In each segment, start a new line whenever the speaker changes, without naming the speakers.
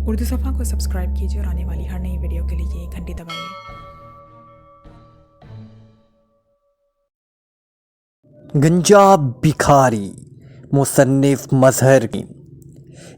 उर्दू सफ़ा को सब्सक्राइब कीजिए और आने वाली हर नई वीडियो के लिए घंटी दबाइए।
गंजा भिखारी मुसन्निफ मजहर की।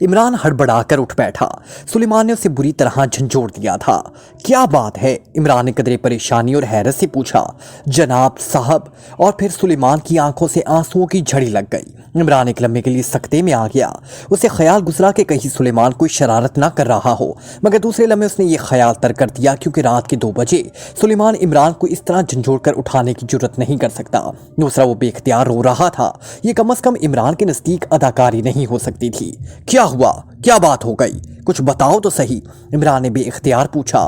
इमरान हड़बड़ाकर उठ बैठा। सुलेमान ने उसे बुरी तरह झंझोड़ दिया था। क्या बात है? इमरान ने कदरे परेशानी और हैरत से पूछा। जनाब साहब। और फिर सुलेमान की आंखों से आंसुओं की झड़ी लग गई। इमरान एक लम्हे के लिए सख्ते में आ गया। उसे ख्याल गुजरा कि कहीं सुलेमान कोई शरारत ना कर रहा हो, मगर दूसरे लम्हे उसने ये ख्याल तर्क कर दिया क्योंकि रात के 2 बजे सुलेमान इमरान को इस तरह झंझोड़ कर उठाने की जुर्रत नहीं कर सकता। दूसरा, वो बेख्तियार रो रहा था। ये कम अज कम इमरान के नजदीक अदाकारी नहीं हो सकती थी। क्या हुआ? क्या बात हो गई? कुछ बताओ तो सही, इमरान ने बेइख्तियार पूछा।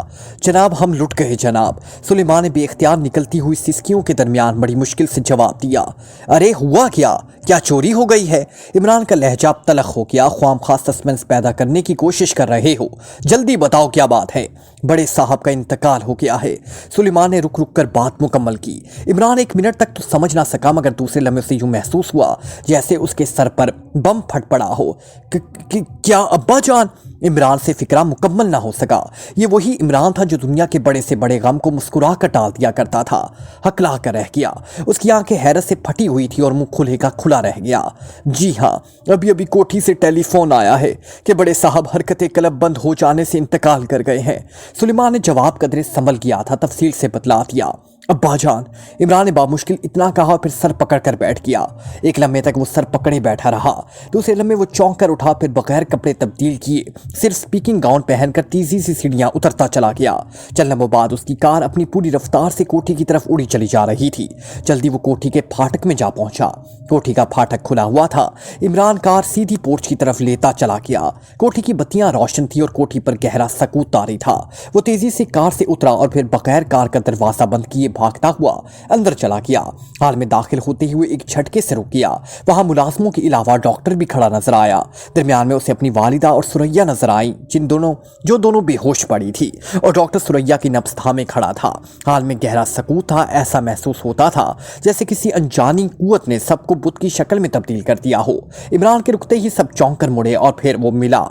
जनाब, हम लुट गए जनाब, सुलेमान ने बेइख्तियार निकलती हुई सिसकियों के दरमियान बड़ी मुश्किल से जवाब दिया। अरे हुआ क्या? क्या चोरी हो गई है? इमरान का लहजा तलख हो गया। ख्वामखा सस्पेंस पैदा करने की कोशिश कर रहे हो, जल्दी बताओ क्या बात है। बड़े साहब का इंतकाल हो गया है, सुलेमान ने रुक रुक कर बात मुकम्मल की। इमरान 1 मिनट तक तो समझ ना सका, मगर दूसरे लम्हे से यूं महसूस हुआ जैसे उसके सर पर बम फट पड़ा हो। क्या अब्बा जान? इमरान से फिक्रा मुकम्मल ना हो सका। ये वही इमरान था जो दुनिया के बड़े से बड़े गम को मुस्कुरा कर टाल दिया करता था। हकला कर रह गया। उसकी आंखें हैरत से फटी हुई थी और मुंह खुले का खुला रह गया। जी हाँ, अभी अभी कोठी से टेलीफोन आया है कि बड़े साहब हरकतें कलब बंद हो जाने से इंतकाल कर गए हैं। सुलेमान ने जवाब कदरे संभल गया था तफसील से बतला दिया। अब्बा जान, इमरान ने बामुश्किल इतना कहा और फिर सर पकड़ कर बैठ गया। एक लम्हे तक वो सर पकड़े बैठा रहा। दूसरे लम्हे वो चौंक कर उठा, फिर बगैर कपड़े तब्दील किए सिर्फ स्पीकिंग गाउन पहनकर तेजी से सीढ़ियां उतरता चला गया। चंद लम्हों बाद उसकी कार अपनी पूरी रफ्तार से कोठी की तरफ उड़ी चली जा रही थी। जल्दी वो कोठी के फाटक में जा पहुंचा। कोठी का फाटक खुला हुआ था। इमरान कार सीधी पोर्च की तरफ लेता चला गया। कोठी की बत्तियां रोशन थी और कोठी पर गहरा सकूत तारी था। वो तेजी से कार से उतरा और फिर बगैर कार का दरवाजा बंद किए भागता हुआ अंदर चला गया। हाल में दाखिल होते हुए एक झटके से रुक गया। वहां मुलाजमों के अलावा डॉक्टर भी खड़ा नजर आया। दरमियान में उसे अपनी वालिदा और सुरैया नजर आई, जो दोनों बेहोश पड़ी थी, और डॉक्टर सुरैया की नब्ज थामे खड़ा था। हाल में गहरा सकूत था। ऐसा महसूस होता था जैसे किसी अनजानी कुव्वत ने सबको बुत की शक्ल में तब्दील कर दिया हो। इमरान के रुकते ही सब चौंक कर मुड़े और फिर वो मिला।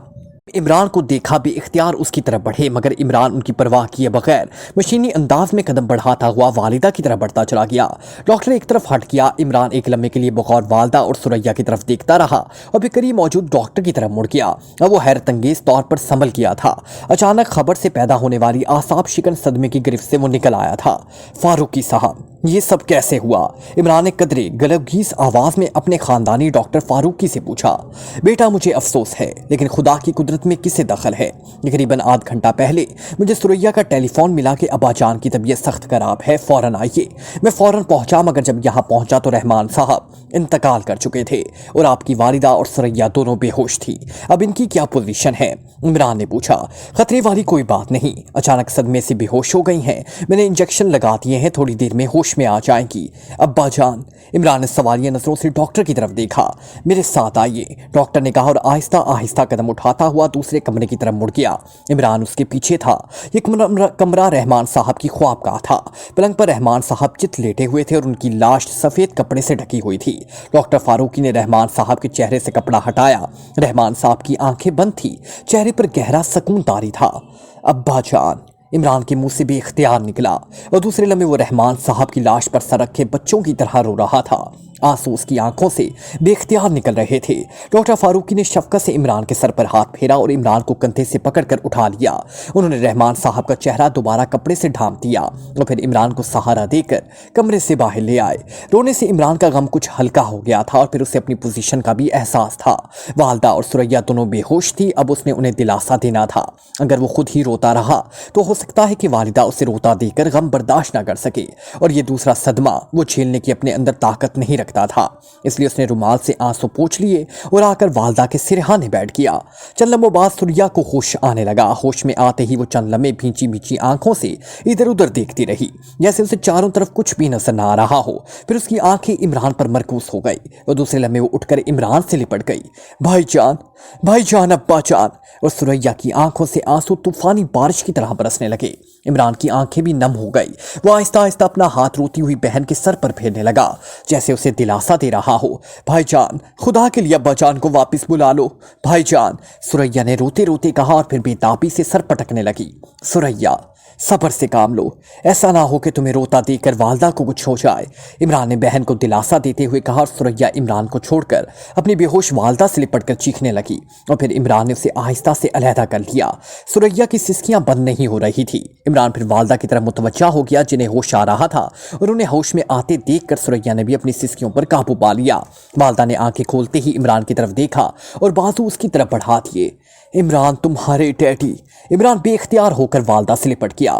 इमरान को देखा, बेइख्तियार उसकी तरफ बढ़े, मगर इमरान उनकी परवाह किए बगैर मशीनी अंदाज में कदम बढ़ाता हुआ वालिदा की तरफ बढ़ता चला गया। डॉक्टर एक तरफ हट गया। इमरान एक लम्हे के लिए बगौर वालिदा और सुरैया की तरफ देखता रहा और फिर करीब मौजूद डॉक्टर की तरफ मुड़ गया। अब वो हैरत अंगेज तौर पर संभल गया था। अचानक खबर से पैदा होने वाली आसाब शिकन सदमे की गिरफ्त से वो निकल आया था। फारूकी साहब, ये सब कैसे हुआ? इमरान ने कदरे गलबगीज आवाज में अपने खानदानी डॉक्टर फारूकी से पूछा। बेटा, मुझे अफसोस है, लेकिन खुदा की कुदरत में किसे दखल है। तकरीबन आध घंटा पहले मुझे सुरैया का टेलीफोन मिला कि अब्बा जान की तबीयत सख्त खराब है, फौरन आइए। मैं फौरन पहुंचा, मगर जब यहाँ पहुंचा तो रहमान साहब इंतकाल कर चुके थे और आपकी वालिदा और सुरैया दोनों बेहोश थी। अब इनकी क्या पोजीशन है? इमरान ने पूछा। खतरे वाली कोई बात नहीं, अचानक सदमे से बेहोश हो गई हैं। मैंने इंजेक्शन लगा दिए हैं, थोड़ी देर में होश में आ जाएंगी। अब्बा जान, इमरान ने सवालिया नजरों से डॉक्टर की तरफ देखा। मेरे साथ आइए, डॉक्टर ने कहा और आहिस्ता आहिस्ता कदम उठाता हुआ दूसरे कमरे की तरफ मुड़ गया। इमरान उसके पीछे था। ये कमरा रहमान साहब की ख्वाबगाह था। पलंग पर रहमान साहब चित लेटे हुए थे और उनकी लाश सफेद कपड़े से ढकी हुई थी। डॉक्टर फारूकी ने रहमान साहब के चेहरे से कपड़ा हटाया। रहमान साहब की आंखें बंद थी, चेहरे पर गहरा सकून तारी था। अब्बा जान, इमरान के मुंह से बेइख्तियार निकला और दूसरे लम्हे वो रहमान साहब की लाश पर सर रखे बच्चों की तरह रो रहा था। आंसू उसकी आंखों से बेइख्तियार निकल रहे थे। डॉक्टर फारूकी ने शफकत से इमरान के सर पर हाथ फेरा और इमरान को कंधे से पकड़कर उठा लिया। उन्होंने रहमान साहब का चेहरा दोबारा कपड़े से ढांप दिया और फिर इमरान को सहारा देकर कमरे से बाहर ले आए। रोने से इमरान का गम कुछ हल्का हो गया था और फिर उसे अपनी पोजीशन का भी एहसास था। वालिदा और सुरैया दोनों बेहोश थी। अब उसने उन्हें दिलासा देना था। अगर वो खुद ही रोता रहा तो हो सकता है कि वालिदा उसे रोता देकर गम बर्दाश्त न कर सके और ये दूसरा सदमा वो झेलने की अपने अंदर ताकत नहीं रखता था। इसलिए उसने रुमाल से आंसू पोंछ लिए और आकर वालिदा के सिरहाने बैठ गया। चंद लम्हों बाद सुरैया को होश आने लगा। होश में आते ही वो चंद लम्हे भींची भींची आंखों से इधर उधर देखती रही, जैसे उसे चारों तरफ कुछ भी नजर न आ रहा हो। फिर उसकी आंखें इमरान पर मरकूज हो गई और दूसरे लम्हे वो उठकर इमरान से लिपट गई। भाईजान, भाई जान, अब्बा जान। और सुरैया की आंखों से आंसू तूफानी बारिश की तरह बरसने लगे। इमरान की आंखें भी नम हो गई। वो आहिस्ता आहिस्ता अपना हाथ रोती हुई बहन के सर पर फेरने लगा, जैसे उसे दिलासा दे रहा हो। भाईजान, खुदा के लिए अब्बा जान को वापस बुला लो। भाईजान, सुरैया ने रोते रोते कहा और फिर बेताबी से सर पटकने लगी। सुरैया, सब्र से काम लो, ऐसा ना हो कि तुम्हें रोता देखकर वालदा को कुछ हो जाए। इमरान ने बहन को दिलासा देते हुए कहा और सुरैया इमरान को छोड़कर अपनी बेहोश वालदा से लिपटकर चीखने लगी और फिर इमरान ने उसे आहिस्ता से अलहदा कर लिया। सुरैया की सिसकियां बंद नहीं हो रही थी। इमरान फिर वालदा की तरफ मुतवज्जा हो गया, जिन्हें होश आ रहा था, और उन्हें होश में आते देखकर सुरैया ने भी अपनी सिसकियों पर काबू पा लिया। वालदा ने आंखें खोलते ही इमरान की तरफ देखा और बाजू उसकी तरफ बढ़ा दिए। इमरान, तुम्हारे डैडी। इमरान बेख्तियार होकर वालदा से लिपट गया।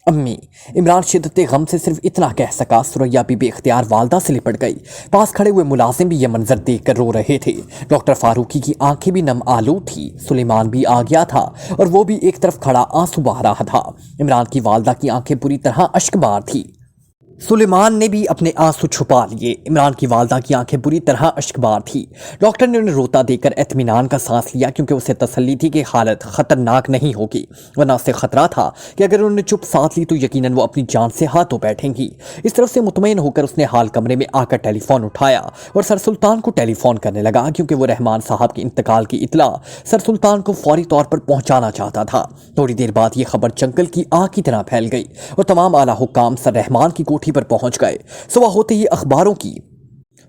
अम्मी। इमरान शिद्दत गम से सिर्फ इतना कह सका। सुरैया भी बेख्तियार वालदा से लिपट गई। पास खड़े हुए मुलाजिम भी यह मंजर देखकर रो रहे थे। डॉक्टर फारूकी की आंखें भी नम आलू थी। सुलेमान भी आ गया था और वो भी एक तरफ खड़ा आंसू बहा रहा था। इमरान की वालदा की आंखें पूरी तरह अश्कबार थी। सुलेमान ने भी अपने आंसू छुपा लिए। इमरान की वालदा की आंखें बुरी तरह अश्कबार थी। डॉक्टर ने उन्हें रोता देखकर इत्मीनान का सांस लिया, क्योंकि उसे तसल्ली थी कि हालत खतरनाक नहीं होगी, वरना उसे खतरा था कि अगर उन्होंने चुप सांस ली तो यकीनन वो अपनी जान से हाथ धो बैठेंगी। इस तरफ से मुतमईन होकर उसने हाल कमरे में आकर टेलीफोन उठाया और सर सुल्तान को टेलीफोन करने लगा, क्योंकि वो रहमान साहब के इंतकाल की इतला सर सुल्तान को फौरी तौर पर पहुंचाना चाहता था। थोड़ी देर बाद ये खबर जंगल की आग की तरह फैल गई और तमाम आला हुक्काम सर रहमान की कोठी पर पहुंच गए। सुबह होते ही अखबारों की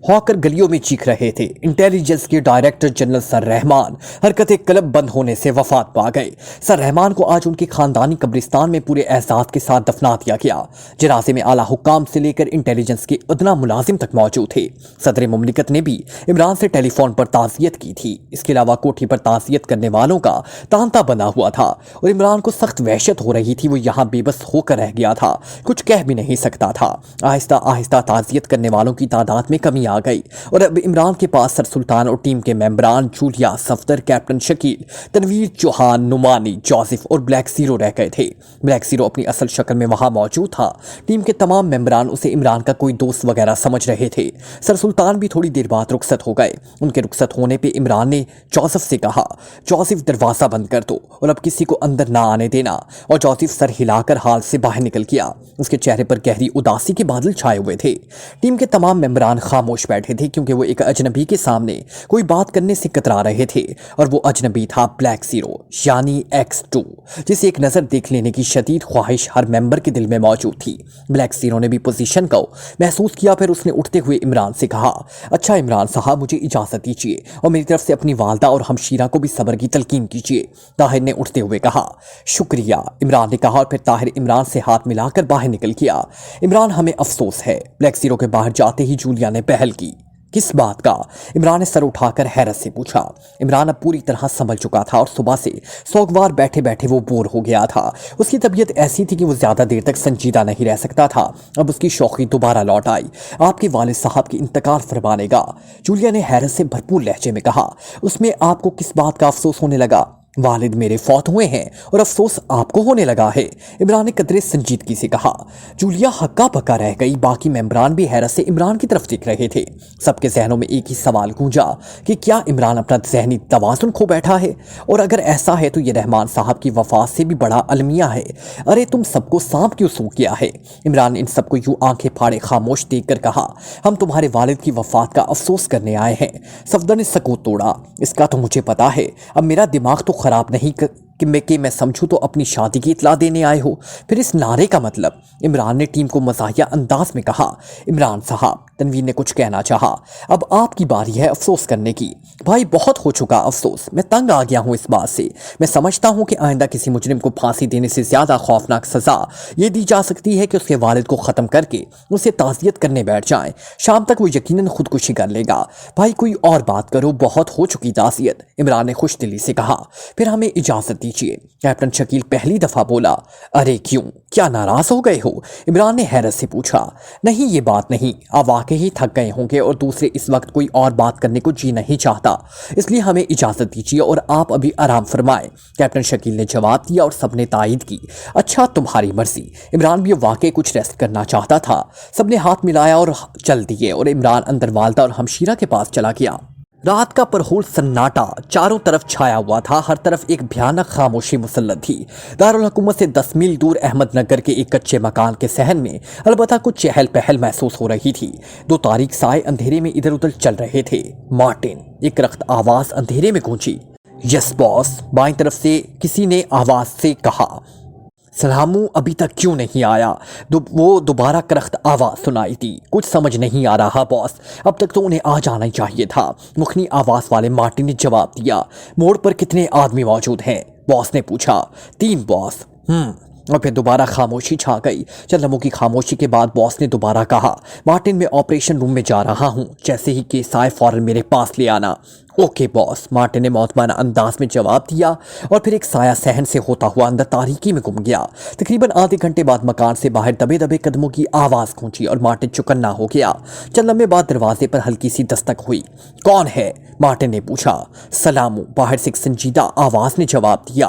हॉकर गलियों में चीख रहे थे। इंटेलिजेंस के डायरेक्टर जनरल सर रहमान हरकत क्लब बंद होने से वफात पा गए। सर रहमान को आज उनके खानदानी कब्रिस्तान में पूरे एहसास के साथ दफना दिया गया। जनाजे में आला हुक्काम से लेकर इंटेलिजेंस के अदना मुलाजिम तक मौजूद थे। सदर मुमलिकत ने भी इमरान से टेलीफोन पर ताज़ियत की थी। इसके अलावा कोठी पर ताज़ियत करने वालों का तांता बना हुआ था और इमरान को सख्त वहशत हो रही थी। वो यहाँ बेबस होकर रह गया था, कुछ कह भी नहीं सकता था। आहिस्ता आहिस्ता ताज़ियत करने वालों की तादाद में कमी आ गई और अब इमरान के पास सर सुल्तान और टीम के मेंबरान Julia, Safdar, captain Shakeel, Tanveer Chauhan, Numani, Joseph और ब्लैक जीरो रह गए थे। ब्लैक जीरो अपनी असल शक्ल में वहां मौजूद था। टीम के तमाम मेंबरान उसे इमरान का कोई दोस्त वगैरह समझ रहे थे। सर सुल्तान भी थोड़ी देर बाद रुखसत हो गए। उनके रुखसत होने पर इमरान ने जोसेफ से कहा, जोसेफ दरवाजा बंद कर दो और अब किसी को अंदर ना आने देना। और जोसेफ सर हिलाकर हाल से बाहर निकल गया। उसके चेहरे पर गहरी उदासी के बादल छाए हुए थे। टीम के तमाम मेंबरान खामोश बैठे थे, क्योंकि वो एक अजनबी के सामने कोई बात करने से कतरा रहे थे और वो अजनबी था ब्लैक जीरो यानी X2, जिसे एक नज़र देख लेने की शदीद ख्वाहिश हर मेंबर के दिल में मौजूद थी। ब्लैक जीरो ने भी पोजीशन को महसूस किया। फिर उसने उठते हुए इमरान से कहा, अच्छा इमरान साहब, मुझे इजाज़त दीजिए और मेरी तरफ से अपनी वालदा और हमशीरा को भी सब्र की तलकीन कीजिए। ताहिर ने उठते हुए कहा, शुक्रिया, इमरान ने कहा और फिर ताहिर इमरान से हाथ मिलाकर बाहर निकल गया। इमरान, हमें अफसोस है। ब्लैक जीरो के बाहर जाते ही जूलिया ने पहल की। किस बात का? इमरान ने सर उठाकर हैरत से पूछा। इमरान अब पूरी तरह संभल चुका था और सुबह से सोगवार बैठे बैठे वो बोर हो गया था। उसकी तबीयत ऐसी थी कि वो ज्यादा देर तक संजीदा नहीं रह सकता था। अब उसकी शौकी दोबारा लौट आई। आपके वालिद साहब की इंतकाल फरमानेगा, जूलिया ने हैरत से भरपूर लहजे में कहा। उसमें आपको किस बात का अफसोस होने लगा? वालिद मेरे फौत हुए हैं और अफसोस आपको होने लगा है, इमरान ने कदरे संजीदगी से कहा। जूलिया हक्का पक्का रह गई। बाकी मेंबरान भी हैरत से इमरान की तरफ देख रहे थे। सबके जहनों में एक ही सवाल गूंजा कि क्या इमरान अपना जहनी तवाज़ुन खो बैठा है? और अगर ऐसा है तो ये रहमान साहब की वफात से भी बड़ा अलमिया है। अरे तुम सबको सांप क्यों सूख गया है? इमरान ने इन सबको यूं आंखें फाड़े खामोश देखकर कहा, हम तुम्हारे वालिद की वफात का अफसोस करने आए हैं। सफदर ने सकूत तोड़ा। इसका तो मुझे पता है। अब मेरा दिमाग तो खराब नहीं कि मैं समझूं तो अपनी शादी की इतला देने आए हो। फिर इस नारे का मतलब? इमरान ने टीम को मज़ाहिया अंदाज में कहा। इमरान साहब, तनवीर ने कुछ कहना चाहा। अब आपकी बारी है अफसोस करने की। भाई बहुत हो चुका अफसोस, मैं तंग आ गया हूँ इस बात से। मैं समझता हूँ कि आइंदा किसी मुजरिम को फांसी देने से ज़्यादा खौफनाक सज़ा ये दी जा सकती है कि उसके वालिद को ख़त्म करके उसे ताज़ियत करने बैठ जाएं। शाम तक वो यकीनन खुदकुशी कर लेगा। भाई कोई और बात करो, बहुत हो चुकी ताज़ियत, इमरान ने खुश दिली से कहा। फिर हमें इजाज़त दीजिए, कैप्टन शकील पहली दफ़ा बोला। अरे क्यों, क्या नाराज़ हो गए हो? इमरान ने हैरत से पूछा। नहीं, ये बात नहीं, आप वाकई ही थक गए होंगे और दूसरे इस वक्त कोई और बात करने को जी नहीं चाहता, इसलिए हमें इजाज़त दीजिए और आप अभी आराम फरमाएं, कैप्टन शकील ने जवाब दिया और सबने तायद की। अच्छा, तुम्हारी मर्जी। इमरान भी वाकई कुछ रेस्ट करना चाहता था। सबने हाथ मिलाया और चल दिए और इमरान अंदर वालदा और हमशीरा के पास चला गया। रात का परहोल सन्नाटा चारों तरफ छाया हुआ था। हर तरफ एक भयानक खामोशी मुसल्लत थी। दारुल हुकूमत से 10 मील दूर अहमदनगर के एक कच्चे मकान के सहन में अलबत्ता कुछ चहल पहल महसूस हो रही थी। दो तारीक साए अंधेरे में इधर उधर चल रहे थे। मार्टिन, एक रख्त आवाज अंधेरे में गूंजी। यस बॉस, बाईं तरफ से किसी ने आवाज से कहा। सलामू अभी तक क्यों नहीं आया? वो दोबारा करख्त आवाज सुनाई दी। कुछ समझ नहीं आ रहा बॉस, अब तक तो उन्हें आ जाना ही चाहिए था, मुखनी आवाज वाले मार्टिन ने जवाब दिया। मोड़ पर कितने आदमी मौजूद हैं? बॉस ने पूछा। 3 बॉस। और फिर दोबारा खामोशी छा गई। चंद लम्हों की खामोशी के बाद बॉस ने दोबारा कहा, मार्टिन, मैं ऑपरेशन रूम में जा रहा हूँ, जैसे ही केस आए फौरन मेरे पास ले आना। ओके बॉस, मार्टिन ने मौतमाना अंदाज में जवाब दिया और फिर एक साया सहन से होता हुआ अंदर तारीकी में गुम गया। तकरीबन आधे घंटे बाद मकान से बाहर दबे दबे कदमों की आवाज गूंजी और मार्टिन चुकन्ना हो गया। चंद लम्हे बाद दरवाजे पर हल्की सी दस्तक हुई। कौन है? मार्टिन ने पूछा। सलामू, बाहर से एक संजीदा आवाज ने जवाब दिया।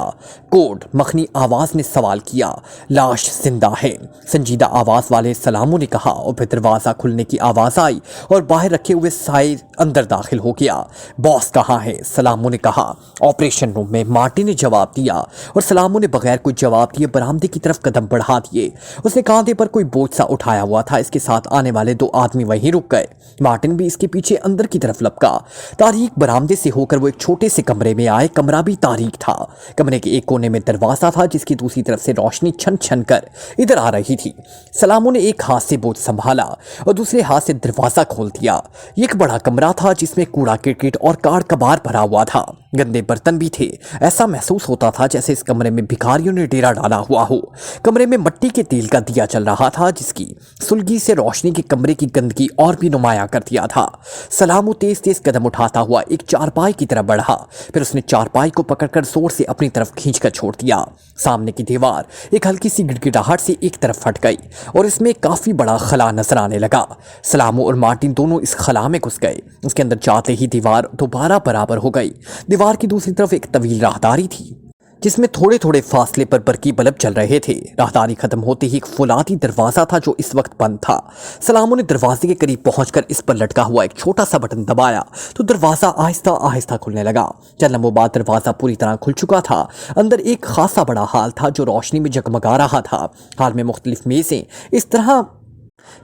कोड, मखनी आवाज ने सवाल किया। लाश जिंदा है, संजीदा आवाज वाले सलामू ने कहा और फिर दरवाजा खुलने की आवाज आई और बाहर रखे हुए साए अंदर दाखिल हो गया। बॉस कहाँ है? सलामू ने कहा। ऑपरेशन रूम में, मार्टिन ने जवाब दिया और सलामू ने बगैर कोई जवाब दिए बरामदे की तरफ कदम बढ़ा दिए। उसने कांधे पर कोई बोझ सा उठाया हुआ था। इसके साथ आने वाले 2 आदमी वहीं रुक गए। मार्टिन भी इसके पीछे अंदर की तरफ लपका। तारीक बरामदे से होकर वो एक छोटे से कमरे में आए। कमरा भी तारीक था। कमरे के एक कोने में दरवाजा था जिसकी दूसरी तरफ से रोशनी छन छन कर इधर आ रही थी। सलामू ने एक हाथ से बोझ संभाला और दूसरे हाथ से दरवाजा खोल दिया। ये एक बड़ा कमरा था जिसमें कूड़ा किरकिट और कार कबार भरा हुआ था। गंदे बर्तन भी थे। ऐसा महसूस होता था जैसे इस कमरे में भिखारियों ने डेरा डाला हुआ हो। कमरे में मिट्टी के तेल का दिया चल रहा था जिसकी सुलगी से रोशनी के कमरे की गंदगी और भी नुमाया कर दिया था। सलामू तेज तेज कदम उठाता हुआ एक चारपाई की तरफ बढ़ा। फिर उसने चारपाई को पकड़कर जोर से अपनी तरफ खींचकर छोड़ दिया। सामने की दीवार एक हल्की सी गिड़गिड़ाहट से एक तरफ फट गई और इसमें काफी बड़ा खला नजर आने लगा। सलामू और मार्टिन दोनों इस खला में घुस गए। उसके अंदर जाते ही दीवार दोबारा बराबर हो गई। दीवार की दूसरी तरफ एक तवील राहदारी थी जिसमें थोड़े थोड़े फासले पर बरकी बल्ब जल रहे थे। राहदारी खत्म होते ही एक फुलाती दरवाजा था जो इस वक्त बंद था। सलामू ने दरवाजे के करीब पहुंचकर इस पर लटका हुआ एक छोटा सा बटन दबाया तो दरवाजा आहिस्ता आहिस्ता खुलने लगा। चंद लम्हों बाद दरवाजा पूरी तरह खुल चुका था। अंदर एक खासा बड़ा हाल था जो रोशनी में जगमगा रहा था। हाल में मुख्तलिफ मेजें इस तरह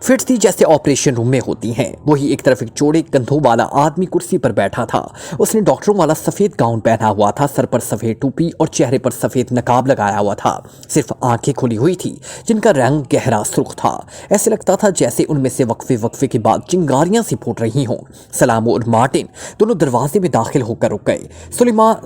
फिट थी जैसे ऑपरेशन रूम में होती हैं। वही एक तरफ एक चौड़े कंधों वाला आदमी कुर्सी पर बैठा था। उसने डॉक्टरों वाला सफेद गाउन पहना हुआ था, सर पर सफेद टोपी और चेहरे पर सफेद नकाब लगाया हुआ था। सिर्फ आंखें खुली हुई थी जिनका रंग गहरा सुर्ख था। ऐसे लगता था जैसे उनमें से वक्फे वक्फे के बाद चिंगारियां सी फूट रही हों। सलामू और मार्टिन दोनों दरवाजे में दाखिल होकर रुक गए।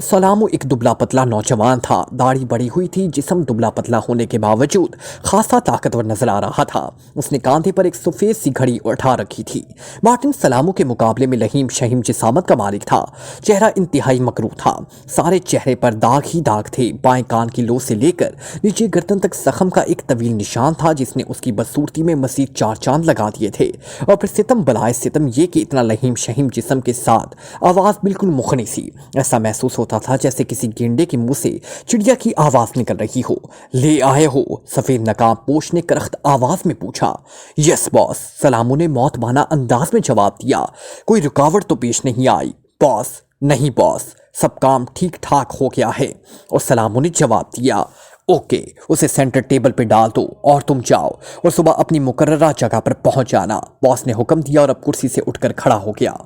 सलामू एक दुबला पतला नौजवान था। दाढ़ी बड़ी हुई थी। जिस्म दुबला पतला होने के बावजूद खासा ताकतवर नजर आ रहा था। उसने कांधे पर एक सफेद सी घड़ी उठा रखी थी। मार्टिन सलामू के मुकाबले में लहीम शहीम जिसामत का मालिक था। चेहरा इंतहाई मकरूह था। सारे चेहरे पर दाग ही दाग थे। बाएं कान की लो से लेकर नीचे गर्दन तक जख्म का एक तवील निशान था जिसने उसकी बदसूरती में मजीद 4 चांद लगा दिए थे। और फिर सितम बलाए सितम ये कि इतना लहीम शहीम जिस्म के साथ आवाज बिल्कुल मुखनी सी। ऐसा महसूस होता था जैसे किसी गेंडे के मुंह से चिड़िया की आवाज निकल रही हो। ले आए हो? सफेद नकाब पोश ने करख्त आवाज में पूछा। यस बॉस, सलामू ने मौतमाना अंदाज में जवाब दिया। कोई रुकावट तो पेश नहीं आई? बॉस, नहीं बॉस, सब काम ठीक ठाक हो गया है। और सलामू ने जवाब दिया। ओके, उसे सेंटर टेबल पे डाल दो और तुम जाओ और सुबह अपनी मुकर्ररा जगह पर पहुंच जाना। बॉस ने हुक्म दिया और अब कुर्सी से उठकर खड़ा हो गया।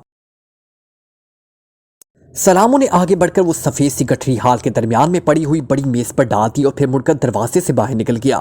सलामू ने आगे बढ़कर वो सफेद सी गठरी हाल के दरमियान में पड़ी हुई बड़ी मेज पर डाल दी और फिर मुड़कर दरवाजे से बाहर निकल गया।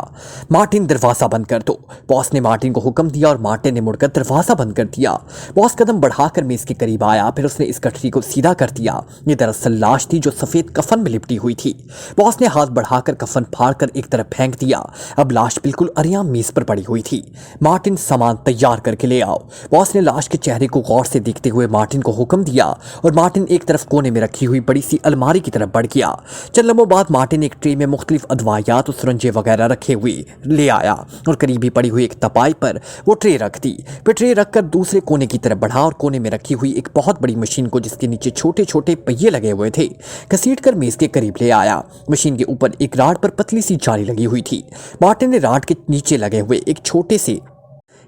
मार्टिन, दरवाजा बंद कर दो। बॉस ने मार्टिन को हुक्म दिया और मार्टिन ने मुड़कर दरवाजा बंद कर दिया। बॉस कदम बढ़ाकर मेज के करीब आया। फिर उसने इस गठरी को सीधा कर दिया। ये दरअसल लाश थी जो सफेद कफन में लिपटी हुई थी। बॉस ने हाथ बढ़ाकर कफन फाड़कर एक तरफ फेंक दिया। अब लाश बिल्कुल अरियाम मेज पर पड़ी हुई थी। मार्टिन, सामान तैयार करके ले आओ। बॉस ने लाश के चेहरे को गौर से देखते हुए मार्टिन को हुक्म दिया और मार्टिन एक तरफ कोने में रखी हुई बड़ी सी अलमारी की तरफ बढ़ गया। चंद लम्हों बाद मार्टिन एक ट्रे में मुख्तलिफ अदवायात और सुरंजे वगैरह रखे हुए ले आया और करीबी पड़ी हुई एक तपाई पर वो ट्रे रख दी। फिर ट्रे रखकर दूसरे कोने की तरफ बढ़ा और कोने में रखी हुई एक बहुत बड़ी मशीन को जिसके नीचे छोटे छोटे पहिए लगे हुए थे घसीट कर मेज के करीब ले आया। मशीन के ऊपर एक राड पर पतली सी जाली लगी हुई थी। मार्टिन ने राड के नीचे लगे हुए एक छोटे से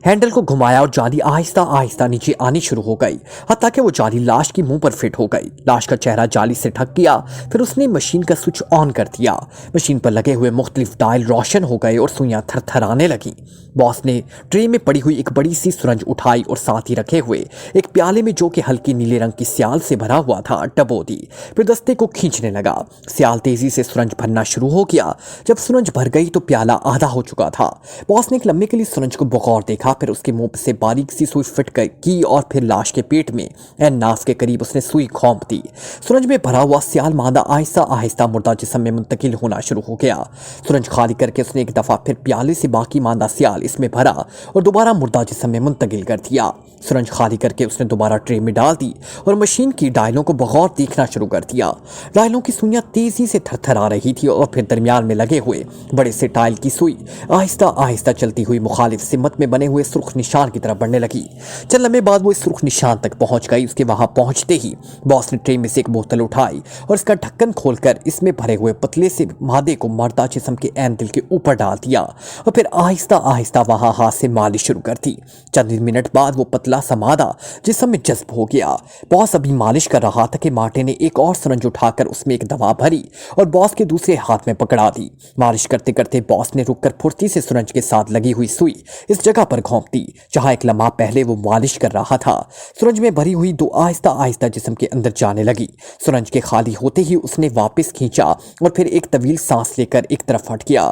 हैंडल को घुमाया और जाली आहिस्ता आहिस्ता नीचे आनी शुरू हो गई, हत्ता कि वो जाली लाश की मुंह पर फिट हो गई। लाश का चेहरा जाली से ढक गया। फिर उसने मशीन का स्विच ऑन कर दिया। मशीन पर लगे हुए मुख्तलिफ डायल रोशन हो गए और सुइयां थरथराने लगी। बॉस ने ट्रे में पड़ी हुई एक बड़ी सी सुरंज उठाई और साथ ही रखे हुए एक प्याले में, जो कि हल्की नीले रंग की स्याल से भरा हुआ था, डबो दी। फिर दस्ते को खींचने लगा। स्याल तेजी से सुरंज भरना शुरू हो गया। जब सुरंज भर गई तो प्याला आधा हो चुका था। बॉस ने एक लम्बे के लिए सुरंज को बगौर देखा। फिर उसके मुंह से बारीक सी सुई फिट की और फिर लाश के पेट में नाफ के करीब उसने सुई घोंप दी। सुरंज में भरा हुआ स्याल मादा आहिस्ता आहिस्ता मुर्दा जिस्म में मुंतकिल होना शुरू हो गया। सुरंज खाली करके उसने एक दफा फिर प्याले से बाकी मादा स्याल इसमें भरा और दोबारा मुर्दा जिस्म में मुंतकिल कर दिया। सुरंज खाली करके उसने दोबारा ट्रे में डाल दी और मशीन की डायलों को बगौर देखना शुरू कर दिया। डायलों की सुइयां तेजी से थरथरा रही थी और फिर दरमियान में लगे हुए बड़े से टाइल की सुई आहिस्ता आहिस्ता चलती हुई मुखालिफ सिमत में बने हुए सुर्ख निशान की तरफ बढ़ने लगी। चंद लम्हे बाद वो इस सुर्ख निशान तक पहुंच गई। उसके वहां पहुंचते ही बॉस ने ट्रे में से एक बोतल उठाई और इसका ढक्कन खोलकर इसमें भरे हुए पतले से मादे को मर्दा जिस्म के ऐन दिल के ऊपर डाल दिया और फिर आहिस्ता आहिस्ता वहां हाथ से मालिश शुरू कर दी। चंद मिनट बाद वो पतला सा मादा जिस्म में जज्ब हो गया। बॉस अभी मालिश कर रहा था कि मार्टिन ने एक और सुरंज उठाकर उसमें एक दवा भरी और बॉस के दूसरे हाथ में पकड़ा दी। मालिश करते करते बॉस ने रुककर फुर्ती से सुरंज के साथ लगी हुई सुई इस जगह पर घोंप दी जहां एक लम्हा पहले वो मालिश कर रहा था। सुरंज में भरी हुई दो आहिस्ता आहिस्ता जिस्म के अंदर जाने लगी। सुरंज के खाली होते ही उसने वापस खींचा और फिर एक तवील सांस लेकर एक तरफ हट गया।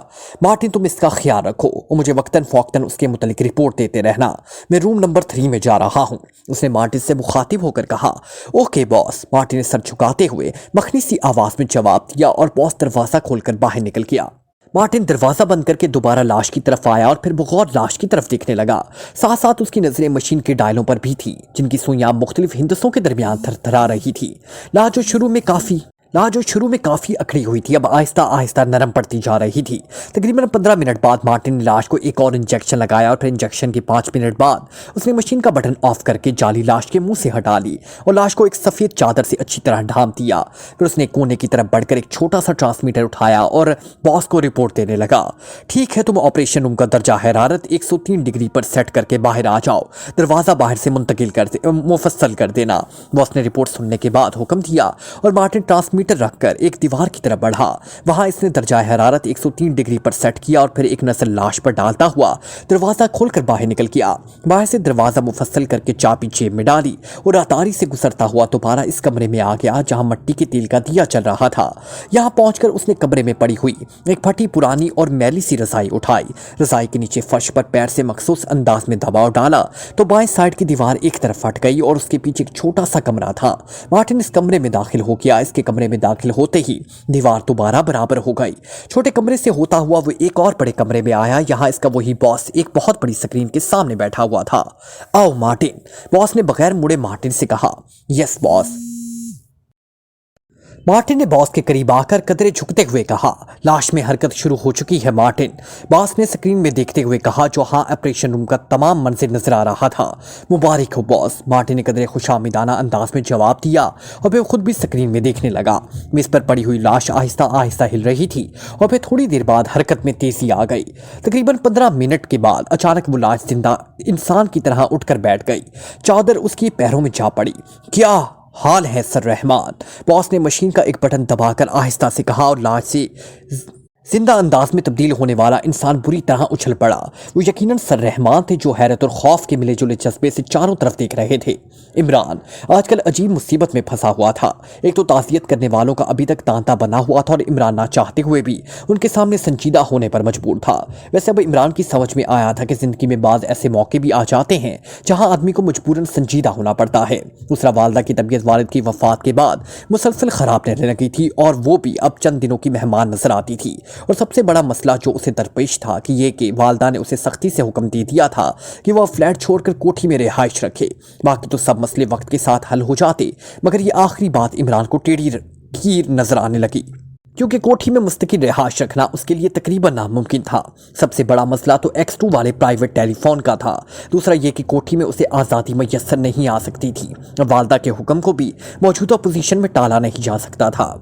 मार्टिन, तुम इसका ख्याल रखो और मुझे वक्तन फौक्तन उसके मुतालिक रिपोर्ट देते रहना। मैं रूम नंबर 3 में जा रहा हूँ, उसने मार्टिन से मुखातिब होकर कहा। ओके बॉस, मार्टिन ने सर झुकाते हुए मखनी सी आवाज में जवाब दिया और बॉस दरवाजा खोलकर बाहर निकल गया। मार्टिन दरवाजा बंद करके दोबारा लाश की तरफ आया और फिर बगौर लाश की तरफ देखने लगा। साथ साथ उसकी नजरें मशीन के डायलों पर भी थी जिनकी सुइयां मुख्तलिफ हिंदसों के दरमियान थरथरा रही थी। लाश जो शुरू में काफी अकड़ी हुई थी अब आहिस्ता आहिस्ता नरम पड़ती जा रही थी। तकरीबन 15 मिनट बाद मार्टिन ने लाश को एक और इंजेक्शन लगाया और फिर इंजेक्शन के 5 मिनट बाद उसने मशीन का बटन ऑफ करके जाली लाश के मुंह से हटा ली और लाश को एक सफेद चादर से अच्छी तरह ढांप दिया। फिर उसने कोने की तरफ बढ़कर एक छोटा सा ट्रांसमीटर उठाया और बॉस को रिपोर्ट देने लगा। ठीक है, तुम ऑपरेशन रूम का दर्जा हरारत 103 डिग्री पर सेट करके बाहर आ जाओ। दरवाजा बाहर से मुफस्सल कर देना। बॉस ने रिपोर्ट सुनने के बाद हुक्म दिया और मार्टिन ट्रांसमीटर रखकर एक दीवार की तरफ बढ़ा। वहां इसने दर्जा हरारत 103 डिग्री पर सेट किया और फिर एक नजर लाश पर डालता हुआ दरवाजा खोलकर बाहर निकल गया। बाहर से दरवाजा मुफस्सल करके चाबी जेब में डाली और अतारी से गुजरता हुआ दोबारा इस कमरे में आ गया जहां मिट्टी के तेल का दिया चल रहा था। यहां पहुंचकर उसने कमरे में पड़ी हुई एक फटी पुरानी और मैली सी रजाई उठाई। रजाई के नीचे फर्श पर पैर से मखसूस अंदाज में दबाव डाला तो बाएं साइड की दीवार एक तरफ फट गई और उसके पीछे एक छोटा सा कमरा था। मार्टिन इस कमरे में दाखिल हो गया। इसके कमरे में दाखिल होते ही दीवार दोबारा बराबर हो गई। छोटे कमरे से होता हुआ वो एक और बड़े कमरे में आया। यहाँ इसका वही बॉस एक बहुत बड़ी स्क्रीन के सामने बैठा हुआ था। आओ मार्टिन, बॉस ने बगैर मुड़े मार्टिन से कहा। Yes boss. मार्टिन ने बॉस के करीब आकर कदरे झुकते हुए कहा। लाश में हरकत शुरू हो चुकी है मार्टिन, बॉस ने स्क्रीन में देखते हुए कहा जो हाँ ऑपरेशन रूम का तमाम मंजर नजर आ रहा था। मुबारक हो बॉस, मार्टिन ने कदरे खुशामिदाना अंदाज में जवाब दिया और फिर खुद भी स्क्रीन में देखने लगा। मेज पर पड़ी हुई लाश आहिस्ता आहिस्ता हिल रही थी और फिर थोड़ी देर बाद हरकत में तेजी आ गई। तकरीबन 15 मिनट के बाद अचानक वो लाश जिंदा इंसान की तरह उठकर बैठ गई। चादर उसकी पैरों में जा पड़ी। क्या हाल है सर रहमान, बॉस ने मशीन का एक बटन दबाकर आहिस्ता से कहा और लाश से जिंदा अंदाज में तब्दील होने वाला इंसान बुरी तरह उछल पड़ा। वो यकीनन सर रहमान थे जो हैरत और खौफ के मिले जुले जज्बे से चारों तरफ देख रहे थे। इमरान आजकल अजीब मुसीबत में फंसा हुआ था। एक तो ताज़ियत करने वालों का अभी तक तांता बना हुआ था और इमरान ना चाहते हुए भी उनके सामने संजीदा होने पर मजबूर था। वैसे अब इमरान की समझ में आया था कि जिंदगी में बाज़ ऐसे मौके भी आ जाते हैं जहाँ आदमी को मजबूरन संजीदा होना पड़ता है। दूसरा, वालदा की तबीयत वालिद की वफात के बाद मुसलसल ख़राब रहने लगी थी और वो भी अब चंद दिनों की मेहमान नजर आती थी। और सबसे बड़ा मसला जो उसे दरपेश था कि ये कि वालदा ने उसे सख्ती से हुक्म दे दिया था कि वह फ्लैट छोड़कर कोठी में रिहाइश रखे। बाकी तो सब मसले वक्त के साथ हल हो जाते, मगर ये आखिरी बात इमरान को टेढ़ी की नजर आने लगी क्योंकि कोठी में मुस्तकिल रिहाइश रखना उसके लिए तकरीबन नामुमकिन था। सबसे बड़ा मसला तो X2 वाले प्राइवेट टेलीफोन का था। दूसरा ये कि कोठी में उसे आज़ादी मैसर नहीं आ सकती थी। वालदा के हुक्म को भी मौजूदा पोजीशन में टाला नहीं जा सकता था।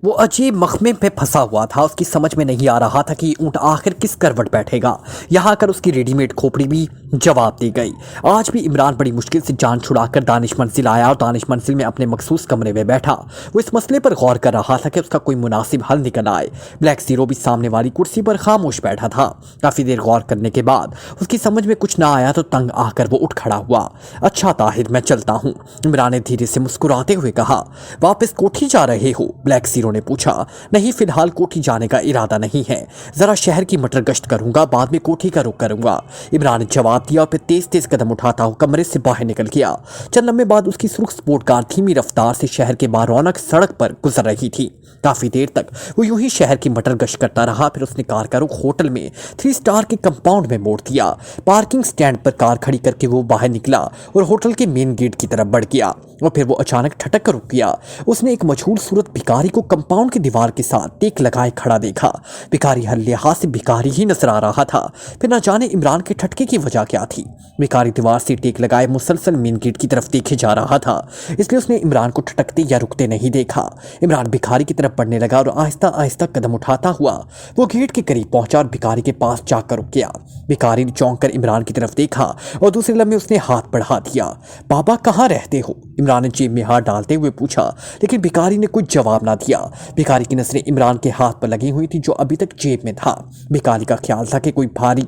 वो अजीब मखमे पे फंसा हुआ था। उसकी समझ में नहीं आ रहा था कि ऊँट आखिर किस करवट बैठेगा। यहाँ आकर उसकी रेडीमेड खोपड़ी भी जवाब दी गई। आज भी इमरान बड़ी मुश्किल से जान छुड़ाकर दानिश मंजिल आया और दानिश मंजिल में अपने मखसूस कमरे में बैठा वो इस मसले पर गौर कर रहा था कि उसका कोई मुनासिब हल निकल आए। ब्लैक ज़ीरो भी सामने वाली कुर्सी पर खामोश बैठा था। काफ़ी देर गौर करने के बाद उसकी समझ में कुछ ना आया तो तंग आकर वो उठ खड़ा हुआ। अच्छा ताहिर, मैं चलता हूँ, इमरान ने धीरे से मुस्कुराते हुए कहा। वापस कोठी जा रहे हो? ब्लैक ज़ीरो ने पूछा। नहीं, फिलहाल कोठी जाने का इरादा नहीं है, ज़रा शहर की मटर गश्त करूंगा, बाद में कोठी का रुख करूंगा, इमरान ने जवाब दिया और फिर तेज तेज कदम उठाता हुआ कमरे से बाहर निकल गया। चंद लम्हे बाद उसकी सुर्ख स्पोर्ट कार धीमी रफ्तार से शहर के बारौनक सड़क पर गुजर रही थी। काफी देर तक वो यूं ही शहर की मटर गश्त करता रहा। फिर उसने कार का रुख होटल में 3 स्टार के कंपाउंड में मोड़ दिया। पार्किंग स्टैंड पर कार खड़ी करके वो बाहर निकला और होटल के मेन गेट की तरफ बढ़ गया और फिर वो अचानक ठटक कर रुक गया। उसने एक मशहूर सूरत भिखारी को कंपाउंड की दीवार के साथ टेक लगाए खड़ा देखा। भिखारी हर लिहाज से भिखारी ही नजर आ रहा था। फिर न जाने इमरान के ठटके की वजह क्या थी। भिखारी दीवार से टेक लगाए मुसलसल मेन गेट की तरफ देखे जा रहा था, इसलिए उसने इमरान को ठटकते या रुकते नहीं देखा। इमरान भिखारी की तरफ बढ़ने लगा और आहिस्ता आहिस्ता कदम उठाता हुआ वो गेट के करीब पहुंचा और भिखारी के पास जाकर रुक गया। भिखारी ने चौंक कर इमरान की तरफ देखा और दूसरे लम्हे उसने हाथ बढ़ा दिया। बाबा, कहाँ रहते हो? इमरान ने जेब में हाथ डालते हुए पूछा, लेकिन भिखारी ने कुछ जवाब ना दिया। भिखारी की नजरें इमरान के हाथ पर लगी हुई थी जो अभी तक जेब में था। भिखारी का ख्याल था कि कोई भारी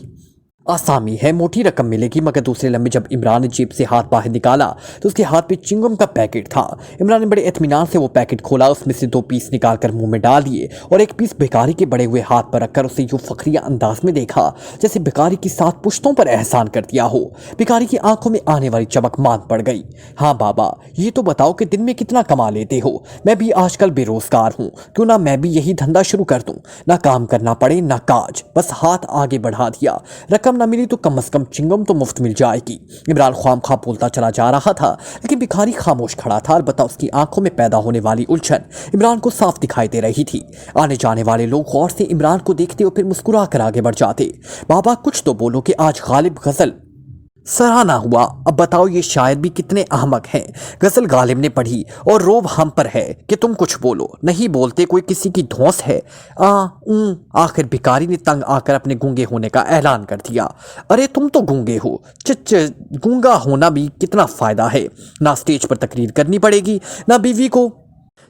आसामी है, मोटी रकम मिलेगी, मगर दूसरे लम्हे जब इमरान ने जेब से हाथ बाहर निकाला तो उसके हाथ पे चिंगम का पैकेट था। इमरान ने बड़े इत्मीनान से वो पैकेट खोला, उसमें से 2 पीस निकालकर मुंह में डाल दिए और एक पीस भिखारी के बड़े हुए हाथ पर रखकर उसे यूं फखरिया अंदाज में देखा जैसे भिखारी की 7 पुश्तों पर एहसान कर दिया हो। भिखारी की आंखों में आने वाली चमक मान पड़ गई। हाँ बाबा, ये तो बताओ कि दिन में कितना कमा लेते हो? मैं भी आजकल बेरोजगार हूँ, क्यों ना मैं भी यही धंधा शुरू कर दूं, ना काम करना पड़े ना काज, बस हाथ आगे बढ़ा दिया, रकम ना मिली तो कम से कम चिंगम तो मुफ्त मिल जाएगी। इमरान ख्वामखा बोलता चला जा रहा था, लेकिन भिखारी खामोश खड़ा था। अलबत्ता उसकी आंखों में पैदा होने वाली उलझन इमरान को साफ दिखाई दे रही थी। आने जाने वाले लोग गौर से इमरान को देखते और फिर मुस्कुरा कर आगे बढ़ जाते। बाबा, कुछ तो बोलो कि आज गालिब गजल सराहना हुआ। अब बताओ, ये शायर भी कितने अहमक हैं। गजल गालिब ने पढ़ी और रोब हम पर है कि तुम कुछ बोलो, नहीं बोलते, कोई किसी की धौंस है। आखिर भिखारी ने तंग आकर अपने गूंगे होने का ऐलान कर दिया। अरे तुम तो गूंगे हो, गूंगा होना भी कितना फायदा है, ना स्टेज पर तकरीर करनी पड़ेगी, ना बीवी को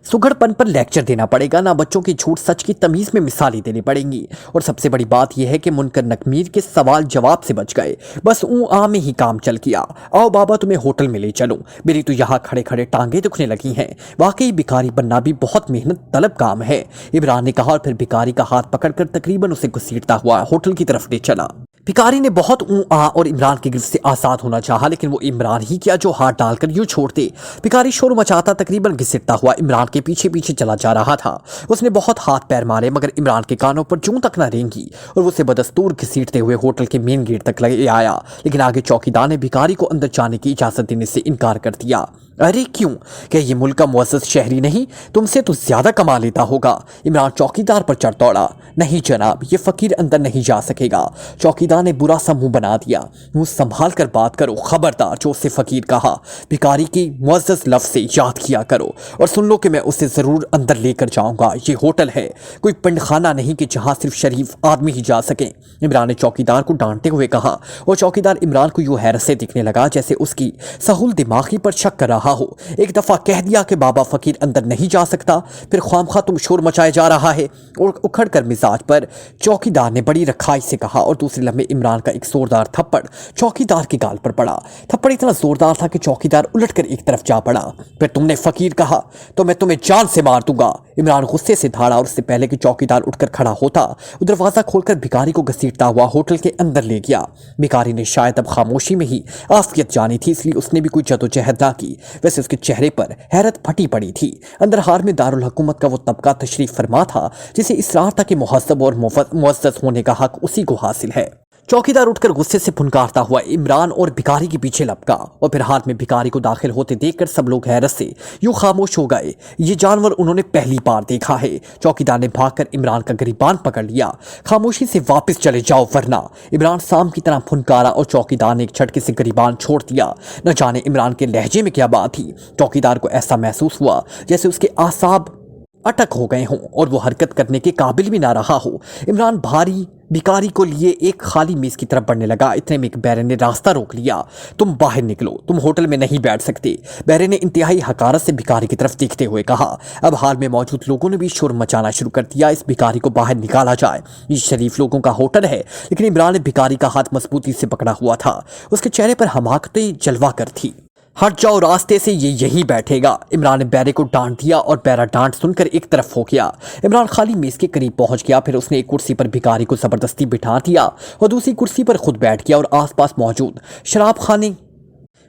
सुघड़पन पर लेक्चर देना पड़ेगा, ना बच्चों की झूठ सच की तमीज में मिसालें देनी पड़ेंगी, और सबसे बड़ी बात यह है कि मुनकर नकमीर के सवाल जवाब से बच गए। बस में ही काम चल गया। आओ बाबा, तुम्हें होटल में ले चलो, मेरी तो यहाँ खड़े खड़े टांगे दुखने लगी हैं। वाकई भिखारी बनना भी बहुत मेहनत तलब काम है, इमरान ने कहा और फिर भिखारी का हाथ पकड़कर तकरीबन उसे घसीटता हुआ होटल की तरफ ले चला। भिखारी ने बहुत और इमरान की गिरफ्त से आजाद होना चाहा, लेकिन वो इमरान ही क्या जो हाथ डालकर यूं छोड़ते। भिखारी शोर मचाता तकरीबन घसीटता हुआ इमरान के पीछे पीछे चला जा रहा था। उसने बहुत हाथ पैर मारे, मगर इमरान के कानों पर जूं तक न रेंगी और उसे बदस्तूर घसीटते हुए होटल के मेन गेट तक ले आया। लेकिन आगे चौकीदार ने भिखारी को अंदर जाने की इजाजत देने से इनकार कर दिया। अरे क्यों? क्या ये मुल्क का मुअज़्ज़ज़ शहरी नहीं? तुमसे तो ज्यादा कमा लेता होगा। इमरान चौकीदार पर चढ़ दौड़ा। नहीं जनाब, ये फकीर अंदर नहीं जा सकेगा। चौकीदार ने बुरा सा मुंह बना दिया। मुंह संभाल कर बात करो, खबरदार जो उससे फकीर कहा, भिखारी की मुअज़्ज़ज़ लफ्ज़ से याद किया करो और सुन लो कि मैं उसे जरूर अंदर लेकर जाऊंगा। ये होटल है, कोई पिंडखाना नहीं कि जहां सिर्फ शरीफ आदमी ही जा सके। इमरान ने चौकीदार को डांटते हुए कहा और चौकीदार इमरान को यूं हैरत से दिखने लगा जैसे उसकी सहूल दिमागी पर शक कर रहा हो। एक दफा कह दिया कि बाबा फकीर अंदर नहीं जा सकता, फिर ख्वामखा तुम शोर मचाए जा रहा है। और उखड़ कर मिजाज पर चौकीदार ने बड़ी रखाई से कहा और दूसरे लम्हे इमरान का एक जोरदार थप्पड़ चौकीदार के गाल पर पड़ा। थप्पड़ इतना जोरदार था कि चौकीदार उलटकर एक तरफ जा पड़ा। फिर तुमने फकीर कहा तो मैं तुम्हें जान से मार दूंगा। इमरान गुस्से से धाड़ा और उससे पहले कि चौकीदार उठकर खड़ा होता वो दरवाजा खोलकर भिखारी को घसीटता हुआ होटल के अंदर ले गया। भिखारी ने शायद अब खामोशी में ही आफियत जानी थी, इसलिए उसने भी कोई जदोजहद ना की। वैसे उसके चेहरे पर हैरत फटी पड़ी थी। अंदर हार में दारुल हुकूमत का वो तबका तशरीफ फरमा था जिसे इसरार था कि मुहज़्ज़ब और मुअज़्ज़ज़ होने का हक उसी को हासिल है। चौकीदार उठकर गुस्से से फुनकारता हुआ इमरान और भिखारी के पीछे लपका और फिर हाथ में भिखारी को दाखिल होते देखकर सब लोग हैरत से यूं खामोश हो गए। ये जानवर उन्होंने पहली बार देखा है। चौकीदार ने भागकर इमरान का गिरबान पकड़ लिया। खामोशी से वापस चले जाओ वरना। इमरान शाम की तरह फुनकारा और चौकीदार ने एक झटके से गिरबान छोड़ दिया। न जाने इमरान के लहजे में क्या बात थी। चौकीदार को ऐसा महसूस हुआ जैसे उसके आसाब अटक हो गए हों और वो हरकत करने के काबिल भी ना रहा हो। इमरान भारी भिखारी को लिए एक खाली मेज की तरफ बढ़ने लगा। इतने में एक बैरन ने रास्ता रोक लिया। तुम बाहर निकलो, तुम होटल में नहीं बैठ सकते। बैरन ने इंतहाई हकारत से भिखारी की तरफ देखते हुए कहा। अब हाल में मौजूद लोगों ने भी शोर मचाना शुरू कर दिया। इस भिखारी को बाहर निकाला जाए, ये शरीफ लोगों का होटल है। लेकिन इमरान ने भिखारी का हाथ मजबूती से पकड़ा हुआ था। उसके चेहरे पर हमाकतें जलवा कर थी। हट जाओ रास्ते से, ये यही बैठेगा। इमरान ने बैरे को डांट दिया और बैरा डांट सुनकर एक तरफ हो गया। इमरान खाली मेज के करीब पहुंच गया। फिर उसने एक कुर्सी पर भिखारी को जबरदस्ती बिठा दिया और दूसरी कुर्सी पर खुद बैठ गया और आसपास मौजूद शराबखाने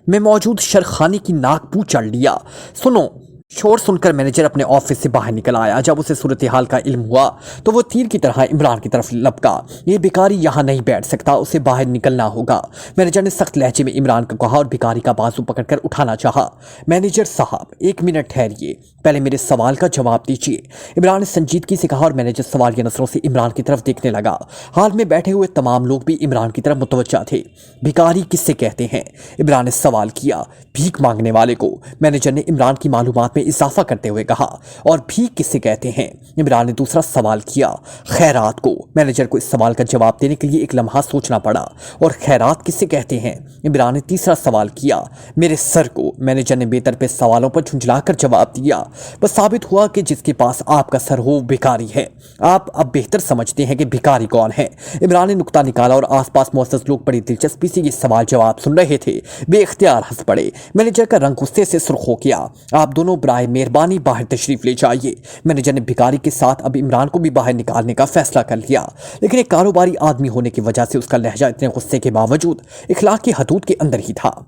में मौजूद शरखाने की नाक पूछ चढ़ लिया। सुनो, शोर सुनकर मैनेजर अपने ऑफिस से बाहर निकल आया। जब उसे सूरत हाल का इल्म हुआ तो वो तीर की तरह इमरान की तरफ लपका। ये भिखारी यहाँ नहीं बैठ सकता, उसे बाहर निकलना होगा। मैनेजर ने सख्त लहजे में इमरान को कहा और भिखारी का बाजू पकड़कर उठाना चाहा। मैनेजर साहब, एक मिनट ठहरिए, पहले मेरे सवाल का जवाब दीजिए। इमरान ने संजीदगी से कहा और मैनेजर सवालिया नजरों से इमरान की तरफ देखने लगा। हाल में बैठे हुए तमाम लोग भी इमरान की तरफ मुतवज्जा थे। भिखारी किससे कहते हैं? इमरान ने सवाल किया। भीख मांगने वाले को। मैनेजर ने इमरान की मालूमात में इजाफा करते हुए कहा। और भीख किससे कहते हैं? इमरान ने दूसरा सवाल किया। खैरात को। मैनेजर को इस सवाल का जवाब देने के लिए एक लम्हा सोचना पड़ा। और खैरात किससे कहते हैं? इमरान ने तीसरा सवाल किया। मेरे सर को। मैनेजर ने बेतरपे सवालों पर झुंझलाकर जवाब दिया। बस साबित हुआ कि जिसके पास आपका सर हो भिखारी है। आप अब बेहतर समझते हैं कि भिखारी कौन है। इमरान ने नुक्ता निकाला और आसपास मौजूद लोग बड़ी दिलचस्पी से ये सवाल जवाब सुन रहे थे। बेख्तियार हंस पड़े। मैनेजर का रंग गुस्से से सुर्ख हो गया। आप दोनों बराए मेहरबानी बाहर तशरीफ ले जाइए। मैनेजर ने भिखारी के साथ अब इमरान को भी बाहर निकालने का फैसला कर लिया। लेकिन एक कारोबारी आदमी होने की वजह से उसका लहजा इतने गुस्से के बावजूद इखलाक की हदूद के अंदर ही था।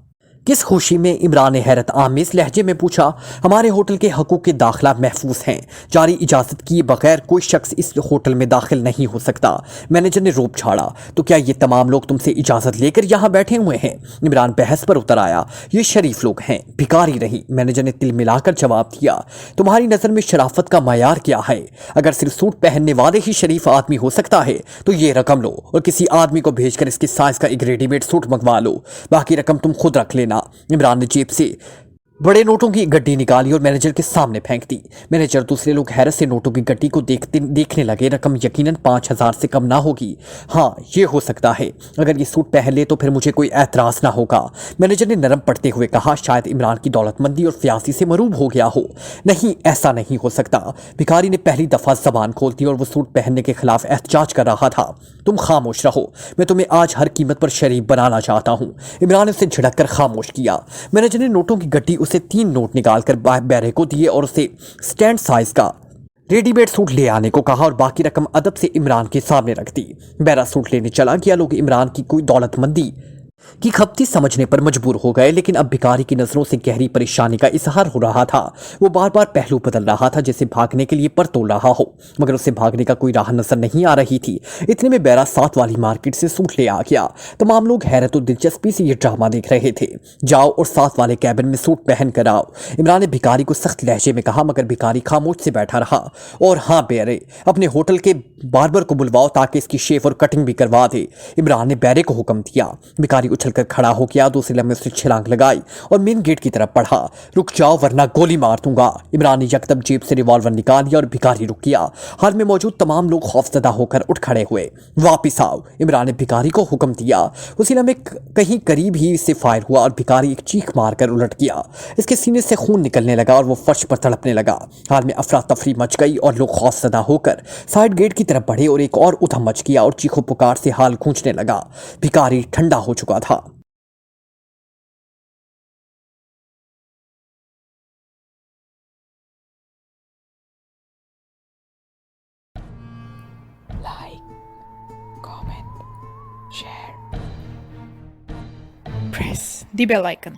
किस खुशी में? इमरान ने हैरत आमेज लहजे में पूछा। हमारे होटल के हकूक के दाखिला महफूज हैं। जारी इजाज़त किए बगैर कोई शख्स इस होटल में दाखिल नहीं हो सकता। मैनेजर ने रोब झाड़ा। तो क्या ये तमाम लोग तुमसे इजाज़त लेकर यहाँ बैठे हुए हैं? इमरान बहस पर उतर आया। ये शरीफ लोग हैं, भिखारी नहीं। मैनेजर ने तिल मिलाकर जवाब दिया। तुम्हारी नज़र में शराफत का मायार क्या है? अगर सिर्फ सूट पहनने वाले ही शरीफ आदमी हो सकता है तो ये रकम लो और किसी आदमी को भेजकर इसके साइज का एक रेडीमेड सूट मंगवा लो। बाकी रकम तुम खुद रख लेना। इमरान ने जेब से बड़े नोटों की गड्डी निकाली और मैनेजर के सामने फेंक दी। मैनेजर दूसरे लोग हैरत से नोटों की गड्डी को देखने लगे। रकम यकीनन 5,000 से कम ना होगी। हाँ, ये हो सकता है। अगर ये सूट पहन ले तो फिर मुझे कोई एतराज ना होगा। मैनेजर ने नरम पड़ते हुए कहा। शायद इमरान की दौलतमंदी और फ्यासी से मरूब हो गया हो। नहीं, ऐसा नहीं हो सकता। भिखारी ने पहली दफा जबान खोल दी और वो सूट पहनने के खिलाफ एहतजाज कर रहा था। तुम खामोश रहो, मैं तुम्हें आज हर कीमत पर शरीफ बनाना चाहता हूँ। इमरान ने उसे झिड़क कर खामोश किया। मैनेजर ने नोटों की गड्डी उसे 3 नोट निकालकर बैरे को दिए और उसे स्टैंड साइज का रेडीमेड सूट ले आने को कहा और बाकी रकम अदब से इमरान के सामने रख दी। बैरा सूट लेने चला गया। लोग इमरान की कोई दौलतमंदी की खपती समझने पर मजबूर हो गए। लेकिन अब भिखारी की नजरों से गहरी परेशानी का इजहार हो रहा था। वो बार बार पहलू बदल रहा था, जैसे भागने के लिए पर तोड़ रहा हो, मगर उसे भागने का कोई राह नजर नहीं आ रही थी। इतने में बैरा साथ वाली मार्केट से सूट ले आ गया। तमाम लोग हैरत और दिलचस्पी से ये ड्रामा देख रहे थे। जाओ और साथ वाले कैबिन में सूट पहन कर आओ। इमरान ने भिखारी को सख्त लहजे में कहा, मगर भिखारी खामोश से बैठा रहा। और हाँ बैरे, अपने होटल के बार्बर को बुलवाओ ताकि इसकी शेव और कटिंग भी करवा दे। इमरान ने बैरे को हुक्म दिया। भिखारी उछलकर खड़ा हो गया। दूसरे लम्हे उसने छलांग लगाई और मेन गेट की तरफ बढ़ा। रुक जाओ वरना गोली मार दूंगा। इमरान ने यकदम जेब से रिवॉल्वर निकाल लिया और भिखारी रुक गया। हाल में मौजूद तमाम लोग खौफजदा होकर उठ खड़े हुए। वापिस आओ, इमरान ने भिखारी को हुक्म दिया। उसी लम्हे कहीं करीब ही इससे फायर हुआ और भिखारी एक चीख मारकर उलट गया। इसके सीने से खून निकलने लगा और वो फर्श पर तड़पने लगा। हाल में अफरा तफरी मच गई और लोग खौफजदा होकर साइड गेट की तरफ बढ़े और एक और उधम मच गया और चीखों पुकार से हाल गूंजने लगा। भिखारी ठंडा हो चुका था।
Like, comment, share, press the bell icon.